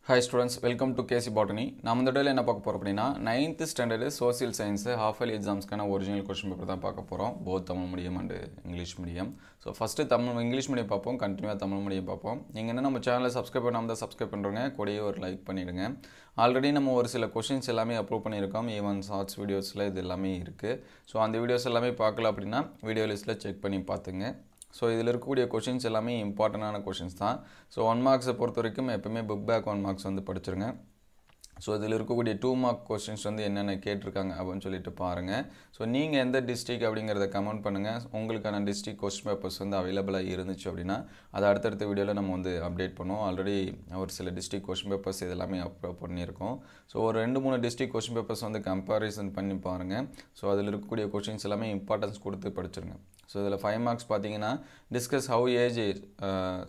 Hi students, welcome to KC Botany. நாம் இந்த வீடியோல என்ன பார்க்க போறோம் அப்படினா 9th standard social science half yearly examsக்கான original question paper தான் பார்க்க போறோம். both Tamil medium and English medium. So first Tamil English medium பார்ப்போம், கண்டினியூவா தமிழ் மீடியம் பார்ப்போம். நீங்க என்ன நம்ம சேனலை சப்ஸ்கிரைப் பண்ணாம தான் சப்ஸ்கிரைப் பண்றீங்க, கூடவே ஒரு லைக் பண்ணிடுங்க. ஆல்ரெடி நம்ம ஒரு சில क्वेश्चंस எல்லாமே அப்லோட் பண்ணியிருக்கோம். ஈவன் ஷார்ட்ஸ் வீடியோஸ்ல இது எல்லாமே இருக்கு. So அந்த வீடியோஸ் எல்லாமே பார்க்கல அப்படினா வீடியோ லிஸ்ட்ல செக் பண்ணி பாத்துங்க. So இதில் இருக்கக்கூடிய क्वेश्चंस எல்லாமே இம்பார்ட்டன்டான क्वेश्चंस தான். So 1 மார்க்ஸ் பொறுத்த வரைக்கும் எப்பவுமே புக் பேக் 1 மார்க்ஸ் வந்து படிச்சிருங்க. So இதில் இருக்கக்கூடிய 2 மார்க் क्वेश्चंस வந்து என்னென்ன கேட்டிருக்காங்க அப்படினு சொல்லிட்டு பாருங்க. So நீங்க எந்த டிஸ்ட்ரிக்ட் அப்படிங்கறத கமெண்ட் பண்ணுங்க. உங்களுக்கான டிஸ்ட்ரிக்ட் क्वेश्चन பேப்பர்ஸ் வந்து அவேலபிளா இருந்துச்சு அப்படினா அத அடுத்த வீடியோல நம்ம வந்து அப்டேட் பண்ணுவோம். ஆல்ரெடி ஒரு சில டிஸ்ட்ரிக்ட் क्वेश्चन பேப்பர்ஸ் இதெல்லாம் அப்லோட் பண்ணியிருக்கோம். So ஒரு 2-3 டிஸ்ட்ரிக்ட் क्वेश्चन பேப்பர்ஸ் வந்து கம்பேரிசன் பண்ணி பாருங்க. So அதில் இருக்கக்கூடிய क्वेश्चंस எல்லாமே இம்பார்ட்டன்ஸ் கொடுத்து படிச்சிருங்க. So இதில் 5 மார்க்ஸ் பாத்தீங்கன்னா discuss how age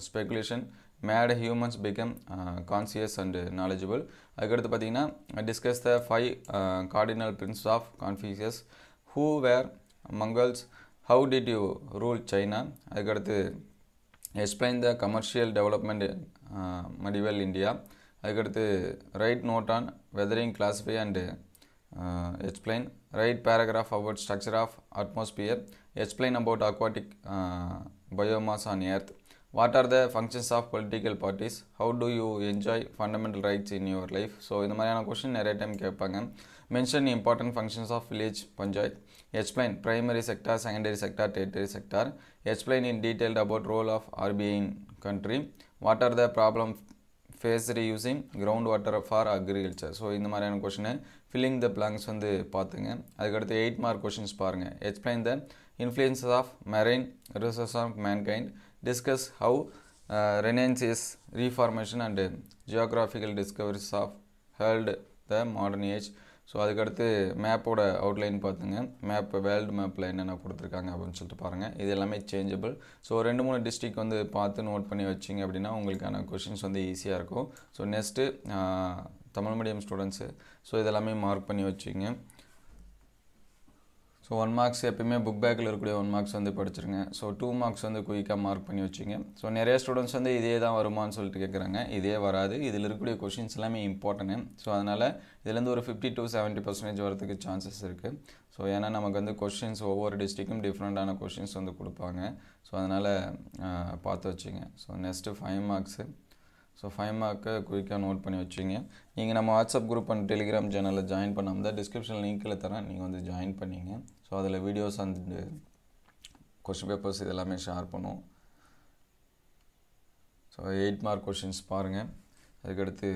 speculation made humans become conscious and knowledgeable. அதுக்கடுத்து பாத்தீங்கன்னா discuss the 5 cardinal principles of Confucius. Who were Mongols? How did you rule China? அதுக்கடுத்து explain the commercial development in medieval India. அதுக்கடுத்து write note on weathering, classify and explain. Write paragraph about structure of atmosphere. Explain about aquatic biomass on earth. What are the functions of political parties? How do you enjoy fundamental rights in your life? So இந்த மாதிரியான question நிறைய time கேட்பாங்க. Mention important functions of village panchayat. Explain primary sector, secondary sector, tertiary sector. Explain in detail about role of RBI in country. What are the problem faced using groundwater for agriculture? So இந்த மாதிரியான question filling the blanks வந்து பாத்துங்க. அதுக்கு அடுத்து 8 mark questions பாருங்க. Explain the influences of marine resources of mankind. Discuss how Renaissance, Reformation and geographical discoveries of held the modern age. So அதுக்கு அடுத்து மேப்போட outline பாத்துங்க. மேப் வேர்ல்ட் மேப்ல என்னென்ன கொடுத்திருக்காங்க அப்படினு சொல்லிட்டு பாருங்க. இது எல்லாமே சேஞ்சபிள். ஸோ 2-3 டிஸ்ட்ரிக்ட் வந்து பார்த்து நோட் பண்ணி வச்சிங்க அப்படின்னா உங்களுக்கான क्वेश्चंस வந்து ஈஸியாக இருக்கும். So next Tamil medium students so இதெல்லாமே மார்க் பண்ணி வச்சிங்க. ஸோ 1 மார்க்ஸ் எப்பயுமே புக் பேக்கில் இருக்கக்கூடிய 1 மார்க்ஸ் வந்து படிச்சிருங்க. ஸோ 2 மார்க்ஸ் வந்து குயிக்காக மார்க் பண்ணி வச்சிங்க. ஸோ நிறைய ஸ்டூடெண்ட்ஸ் வந்து இதே தான் வருமானு சொல்லிட்டு கேட்குறாங்க. இதே வராது. இதில் இருக்கக்கூடிய क्वेश्चंस எல்லாமே இம்பார்ட்டன்ட். ஸோ அதனால் இதுலேருந்து ஒரு 50 to 70% வரதுக்கு சான்சஸ் இருக்குது. ஸோ ஏன்னா நமக்கு வந்து क्वेश्चंस ஒவ்வொரு டிஸ்ட்ரிக்டும் டிஃப்ரெண்ட்டான क्वेश्चंस வந்து கொடுப்பாங்க. ஸோ அதனால் பார்த்து வச்சிங்க. So next 5 marks. ஸோ 5 மார்க்கை குயிக்காக நோட் பண்ணி வச்சிங்க. நீங்கள் நம்ம வாட்ஸ்அப் குரூப் அண்ட் டெலிகிராம் சேனலில் ஜாயின் பண்ணாமல் தான் டிஸ்கிரிப்ஷனில் லிங்க்கில் தரேன், நீங்கள் வந்து ஜாயின் பண்ணிங்க. ஸோ அதில் வீடியோஸ் அண்ட் கொஸ்டின் பேப்பர்ஸ் இதெல்லாமே ஷேர் பண்ணுவோம். ஸோ 8 மார்க் क्वेश्चंस பாருங்கள். அதுக்கடுத்து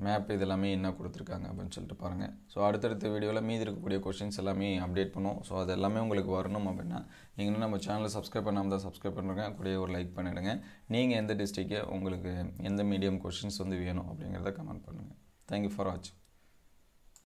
மேப் இதெல்லாமே என்ன கொடுத்துருக்காங்க அப்படின்னு சொல்லிட்டு பாருங்கள். ஸோ அடுத்தடுத்த வீடியோவில் மீதி இருக்கக்கூடிய क्वेश्चंस எல்லாமே அப்டேட் பண்ணுவோம். ஸோ அது எல்லாமே உங்களுக்கு வரணும் அப்படின்னா நீங்கள் நம்ம சேனலை சப்ஸ்கிரைப் பண்ணாமல் தான் சப்ஸ்கிரைப் பண்ணுறங்க, கூடவே ஒரு லைக் பண்ணிவிடுங்க. நீங்கள் எந்த டிஸ்ட்ரிக்ட் உங்களுக்கு எந்த மீடியம் क्वेश्चंस வந்து வேணும் அப்படிங்கிறத கமெண்ட் பண்ணுங்கள். தேங்க்யூ ஃபார் வாட்சிங்.